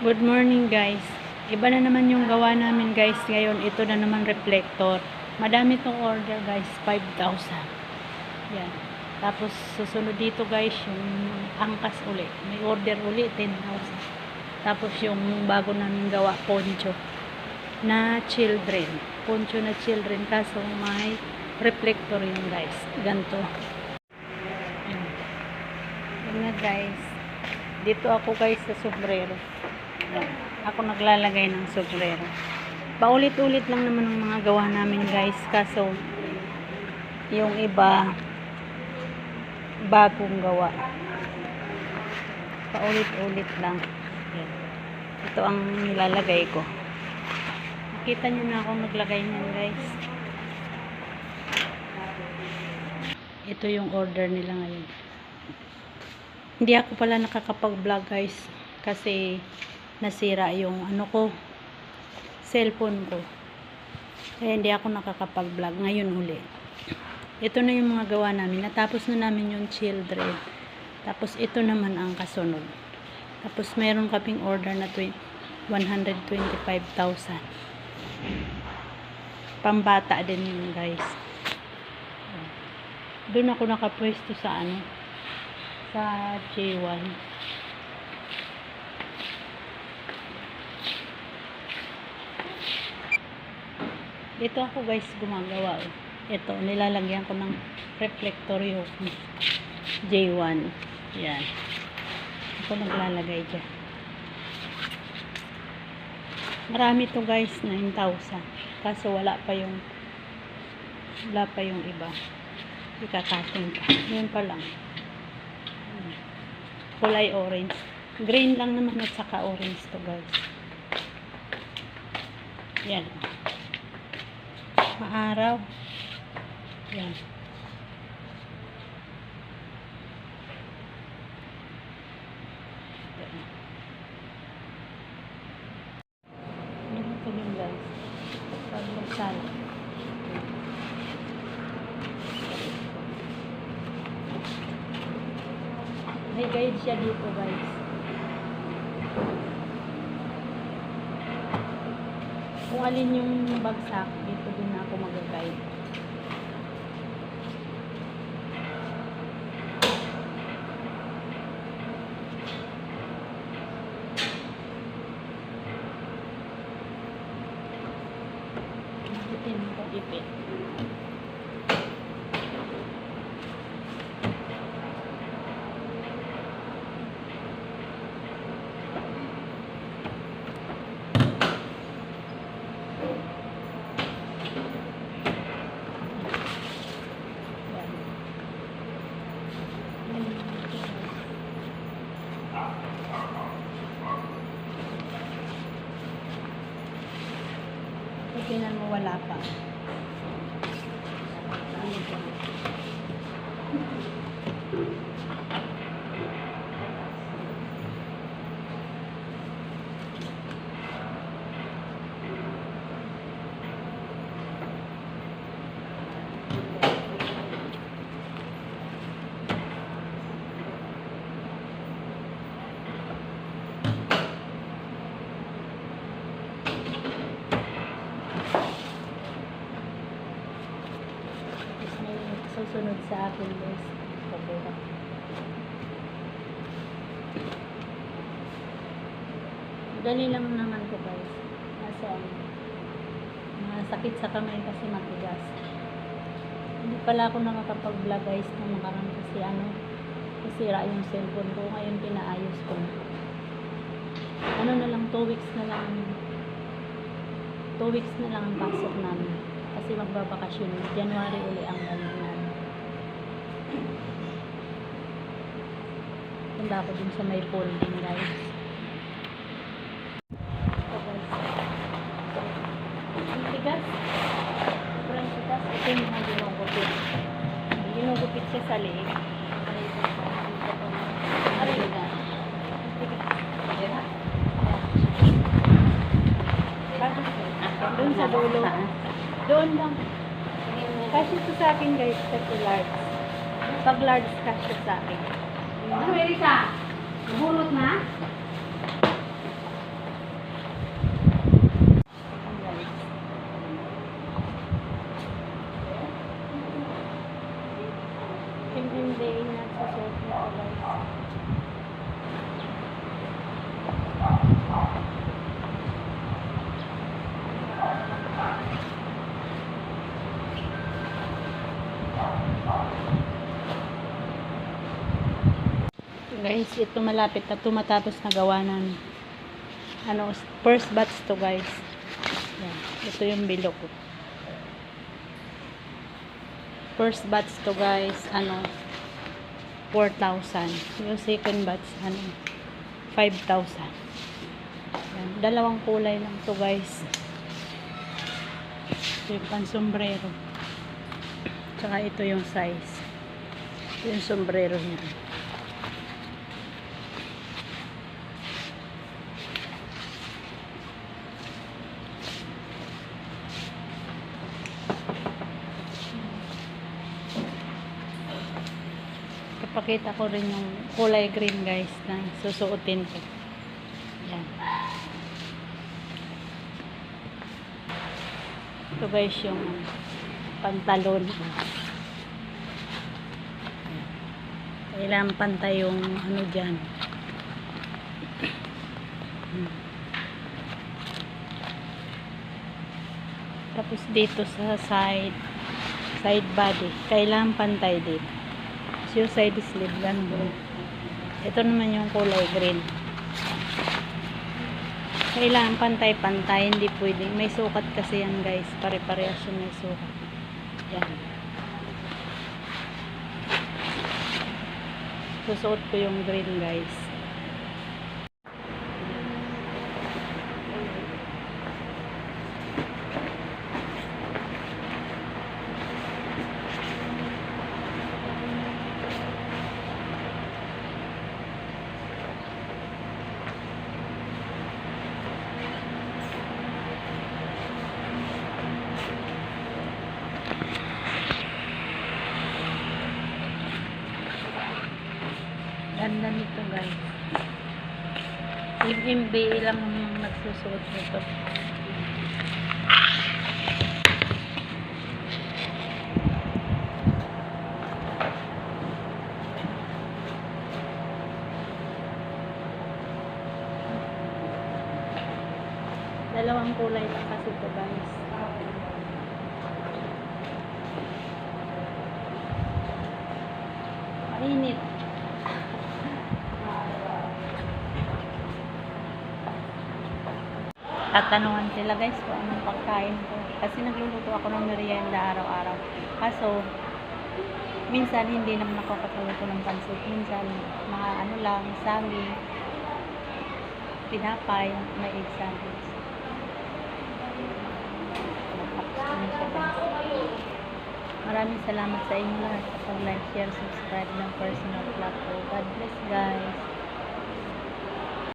Good morning guys. Iba na naman yung gawa namin guys ngayon. Ito na naman reflector. Madami tong order guys. 5,000. Yan. Tapos susunod dito guys yung angkas uli. May order uli 10,000. Tapos yung bago namin gawa poncho na children. Poncho na children kaso may reflector yun guys. Ganto. Yan na guys. Dito ako guys sa sombrero. Ako naglalagay ng sombrero. Paulit-ulit lang naman ang mga gawa namin guys. Kaso, yung iba, bagong gawa. Paulit-ulit lang. Yan. Ito ang nilalagay ko. Nakita nyo na ako naglagay niyan guys. Ito yung order nila ngayon. Hindi ako pala nakakapag-vlog guys. Kasi, nasira yung cellphone ko. Kaya hindi ako nakakapag-vlog ngayon uli. Ito na yung mga gawa namin. Natapos na namin yung children. Tapos ito naman ang kasunod. Tapos mayroon kaming order na 125,000. Pambata din yun guys. Doon ako nakapwesto sa sa J1. Dito ako guys gumagawa. Ito, nilalagyan ko ng reflector yung J1. Yan. Ito naglalagay dyan. Marami to guys, 9,000. Kaso wala pa yung iba. Ikakating pa. Yun pa lang. Kulay orange. Green lang naman at saka orange to guys. Yan. Maaraw. Yan. Yan ito yung guys. Pagbagsal. May guide siya dito guys. Kung alin yung bagsak, dito din ako mag-guide. Ipitin ko, ipit. Tingnan mo wala pa. Susunod sa akin guys. Pabuha. Dali lang naman ko guys. Nasa sakit sa kamay kasi matigas. Hindi pala ako nakakapag-vlog guys na nakarang kasi nasira yung cellphone ko. Ngayon pinaayos ko na. Na lang 2 weeks na lang. 2 weeks na lang ang pasok namin. Kasi magbabakasyon. January uli ang balik namin. Punta ako dun sa may folding guys. Ito guys. Ang tigas. Sobrang tigas. Ito yung mga ginugupit. Ginugupit siya sa leeg. Aray na. Doon sa dulo. Doon lang. Kasi ito sa akin guys. Kasi large. Pag large kasi sa akin. Ano, Erika? Nabulot na? Guys, ito malapit na tumatapos na gawa ng ano, first batch to guys. Yan. Ito yung bilog ko. First batch to guys, ano, 4,000. Yung second batch, ano, 5,000. Yan. Dalawang kulay lang to guys. Ito yung pansombrero. Tsaka ito yung size. Ito yung sombrero niya. Pakita ko rin yung kulay green guys na susuotin ko. Yan. Ito guys yung pantalon. Kailangan pantay yung ano dyan. Tapos dito sa side body, kailangan pantay din. Yung side sleeve ganun. Ito naman yung kulay green. Kailangan pantay-pantay, hindi pwedeng. May sukat kasi yan guys. Pare-parehas yung may sukat. Yan. Susuot ko yung green guys. Ganda nito guys. Yung MBA lang nagsusuot nito. Dalawang kulay lang kasi ito guys. Mainit. Tatanungan sila guys kung anong pagkain ko. Kasi nagluluto ako ng merienda araw-araw. Kaso, minsan hindi naman ako katuluto ng pansit. Minsan, mga ano lang, saging, pinapay, may egg sandwich. Maraming salamat sa inyo lahat sa pag-like, share, subscribe ng personal vlog ko. God bless guys.